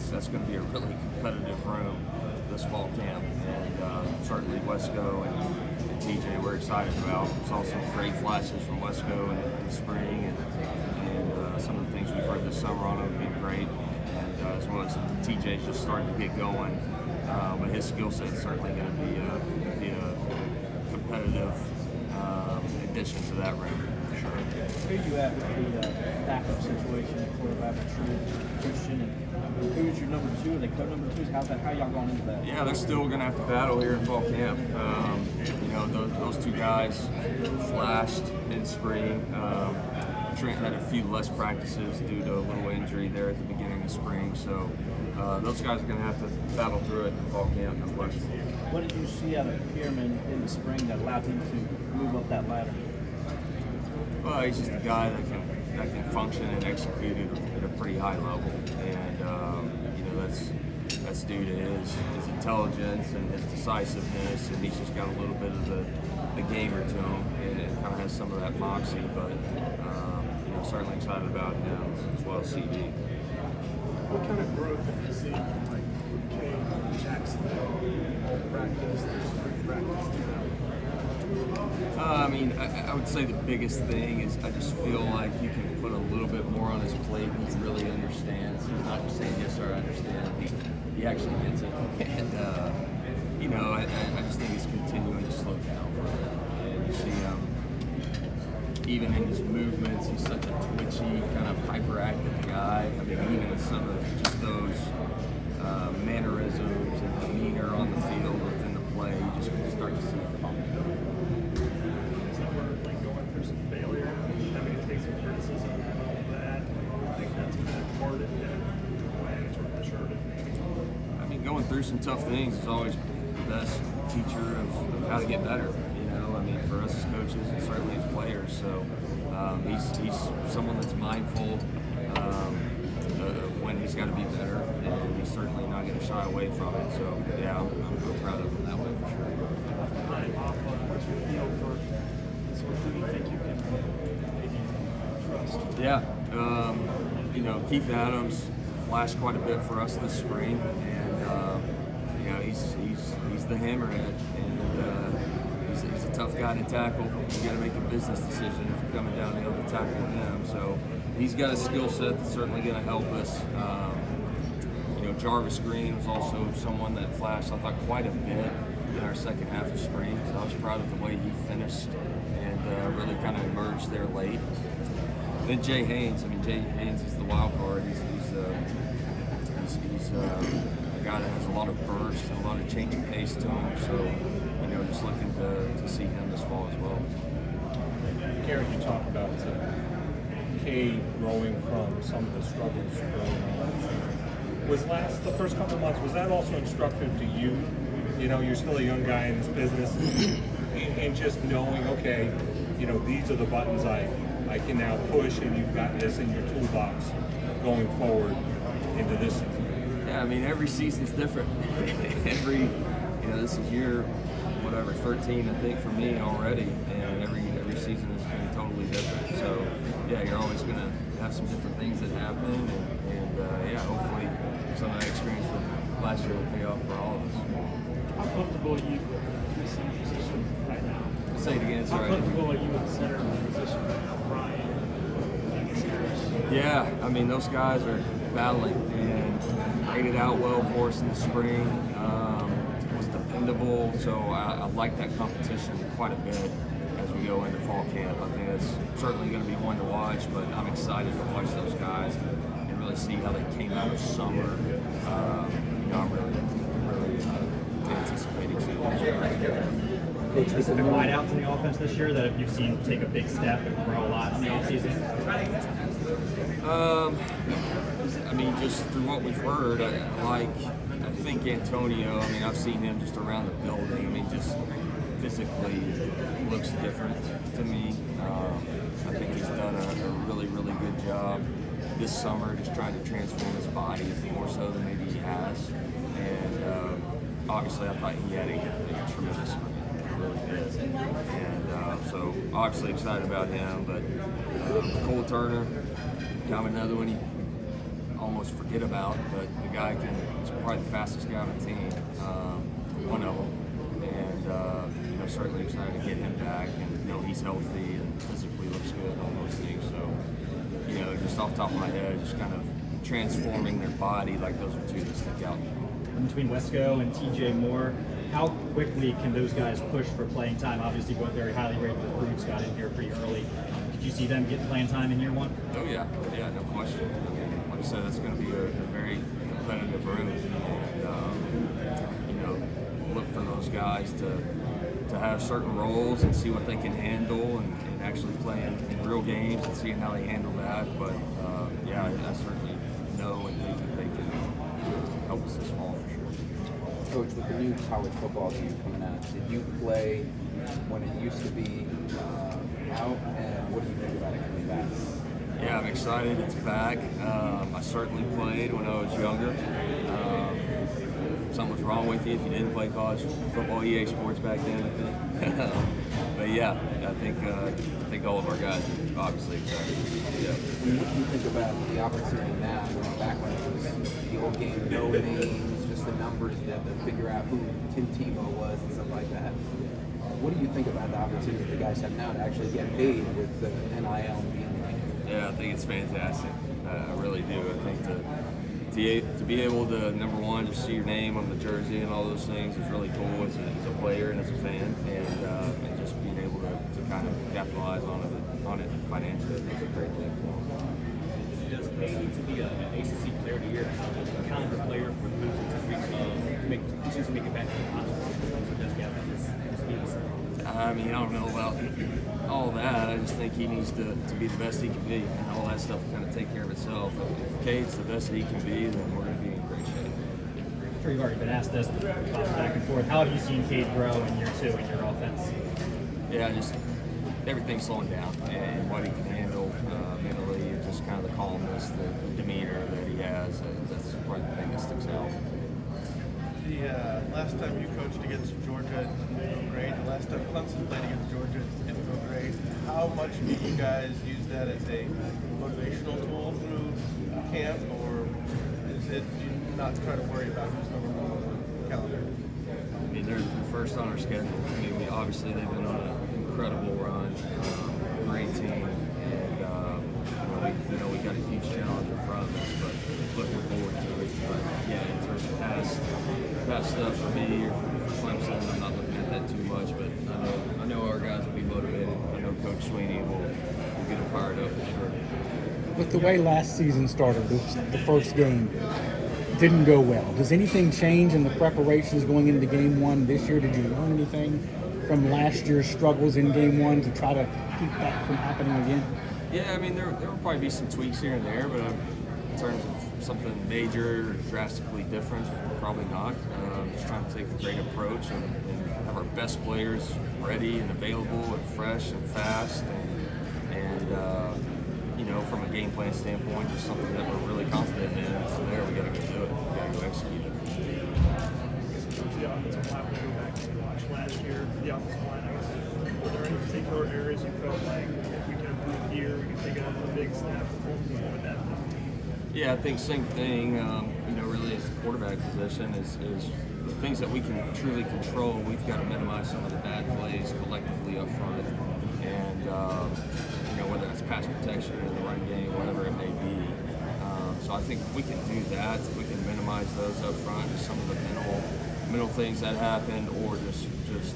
that's going to be a really competitive room this fall camp, and certainly Wesco and TJ we're excited about. Saw some great flashes from Wesco in the spring, and some of the things we've heard this summer on him have been great, and as well as TJ's just starting to get going, but his skill set is certainly going to be a competitive addition to that room. Sure. Where are you at with the backup situation at quarterback with Christian, and who's your number two? Are they co-number twos? How y'all going into that? Yeah, they're still going to have to battle here in fall camp. Those two guys flashed in spring. Trent had a few less practices due to a little injury there at the beginning of spring, so those guys are going to have to battle through it in fall camp, no question. What did you see out of Pierman in the spring that allowed him to move up that ladder? Well, he's just a guy that can function and execute at a pretty high level, and that's due to his intelligence and his decisiveness, and he's just got a little bit of the gamer to him, and kind of has some of that moxie. But certainly excited about him as well as CD. What kind of growth have you seen from like Kay Jacksonville practice? There's 3 practices now. I would say the biggest thing is I just feel like you can put a little bit more on his plate. He really understands. He's not just saying, yes, sir, I understand. He actually gets it. And, I just think he's continuing to slow down for him. And you see him, even in his movements, he's such a twitchy, kind of hyperactive guy. I mean, even in some of just those mannerisms and demeanor on the field within the play, you just can start to see it pump. Going through some failure, having to take some criticism and all of that. I think that's kind of part of the advantage or the shirt. I mean, going through some tough things is always the best teacher of how to get better. For us as coaches and certainly as players. So he's someone that's mindful of when he's got to be better, and he's certainly not going to shy away from it. So yeah, I'm proud of him that way for sure. What's your feel for who you think you can trust? Yeah, Keith Adams flashed quite a bit for us this spring, and he's the hammerhead, and he's a tough guy to tackle. You got to make a business decision if you're coming downhill to tackle him. So he's got a skill set that's certainly going to help us. Jarvis Green was also someone that flashed, I thought, quite a bit in our second half of spring. So I was proud of the way he finished and really kind of emerged there late. Then Jay Haynes. Jay Haynes is the wild card. He's a guy that has a lot of burst and a lot of change of pace to him. So just looking to see him this fall as well. Garrett, you talked about Kay growing from some of the struggles early on. Was the first couple of months, was that also instructive to you? You're still a young guy in this business, and just knowing, okay, these are the buttons I can now push, and you've got this in your toolbox going forward into this season. Yeah, every season's different. This is year 13, I think, for me already, and every season has been totally different. So, yeah, you're always going to have some different things that happen, and hopefully some of that experience from last year will pay off for all of us. How comfortable are you in the center position right now? Say it again, sorry. How comfortable are you in the center position right now, Brian? Yeah, those guys are battling and graded out well for us in the spring. Was dependable, so I like that competition quite a bit as we go into fall camp. I think it's certainly going to be one to watch, but I'm excited to watch those guys and really see how they came out of summer. I'm really anticipating seeing them. Any specific wideouts in the offense this year that you've seen take a big step and grow a lot in the offseason? Just through what we've heard, I think Antonio, I've seen him just around the building. Just physically looks different to me. I think he's done a really, really good job this summer just trying to transform his body more so than maybe he has. And obviously I thought he had a tremendous spring. Really did. And so obviously excited about him, but Cole Turner, kind of another one. almost forget about. But the guy he's probably the fastest guy on the team, one of them. And certainly excited to get him back, and he's healthy and physically looks good, all those things. So just off the top of my head, just kind of transforming their body, like those are two that stick out. Between Wesco and TJ Moore, how quickly can those guys push for playing time? Obviously, both very highly rated recruits got in here pretty early. Did you see them get playing time in year one? Oh yeah, no question. I mean, like I said, it's going to be a very competitive room, and look for those guys to have certain roles and see what they can handle, and actually playing in real games and seeing how they handle that. But I certainly know and think that they can help us this fall for sure. Coach, with the new college football game coming out, did you play when it used to be out, and what do you think about it coming back? Yeah, I'm excited it's back. I certainly played when I was younger. Something was wrong with you if you didn't play college football, EA Sports back then, I think. But yeah, I think all of our guys are obviously excited. Yeah. What do you think about the opportunity now, back when it was the old game, no names, just the numbers, you have to figure out who Tim Tebow was and stuff like that? What do you think about the opportunity the guys have now to actually get paid with the NIL and being there? Yeah, I think it's fantastic. I really do. I think to be able to, number one, just see your name on the jersey and all those things is really cool as a player and as a fan, and just being able to kind of capitalize on it financially is a great thing for them. Does Kay need to be an ACC Player of the Year, a caliber player for Clemson to make it back to the conference? Does he have this skills? I mean, I don't know about all that. I just think he needs to be the best he can be, and all that stuff will kind of take care of itself. If Cade's the best that he can be, then we're going to be in great shape. I'm sure you've already been asked this back and forth. How have you seen Cade grow in year two in your offense? Yeah, just everything's slowing down, and what he can handle mentally, and just kind of the calmness, the demeanor that he has. That's probably the thing that sticks out. The last time you coached against Georgia, it didn't go great. The last time Clemson played against Georgia, it didn't go great. How much do you guys use that as a motivational tool through camp, or is it not try to worry about who's number one on the calendar? I mean, they're first on our schedule. I mean, obviously they've been on an incredible run, great team, and we got a huge challenge in front of us, but looking forward to it. But yeah, in terms of past stuff for me or for Clemson, I'm not looking at that too much. But I know our guys will be motivated. I know Coach Sweeney will get them fired up for sure. With the way last season started, the first game didn't go well. Does anything change in the preparations going into game one this year? Did you learn anything from last year's struggles in game one to try to keep that from happening again? Yeah, I mean, there will probably be some tweaks here and there, but in terms of something major or drastically different, probably not. Just trying to take a great approach and have our best players ready and available and fresh and fast, and from a game plan standpoint, just something that we're really confident in. So there, we got to go do it. We got to go execute it. The offensive line, when you go back and watch last year, the offensive line, I guess, were there any particular areas you felt like if we can improve here, we can take a big step? What would that be? Yeah, I think same thing. Really, as the quarterback position is the things that we can truly control. We've got to minimize some of the bad plays collectively up front, and whether it's pass protection or the run game, whatever it may be. So I think if we can do that, if we can minimize those up front, just some of the mental things that happened, or just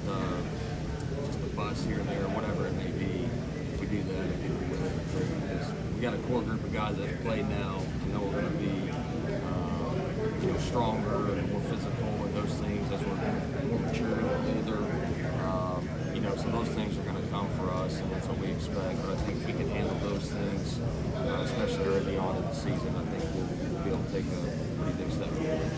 a bust here and there, whatever it may be. If we do that, I think we're going to improve, because we got a core group of guys that have played now. I know we're going to be stronger and more physical and those things as we're more mature and older. So those things are going to come for us, and that's what we expect. But I think if we can handle those things, especially early on in the season, I think we'll be able to take a pretty big step forward.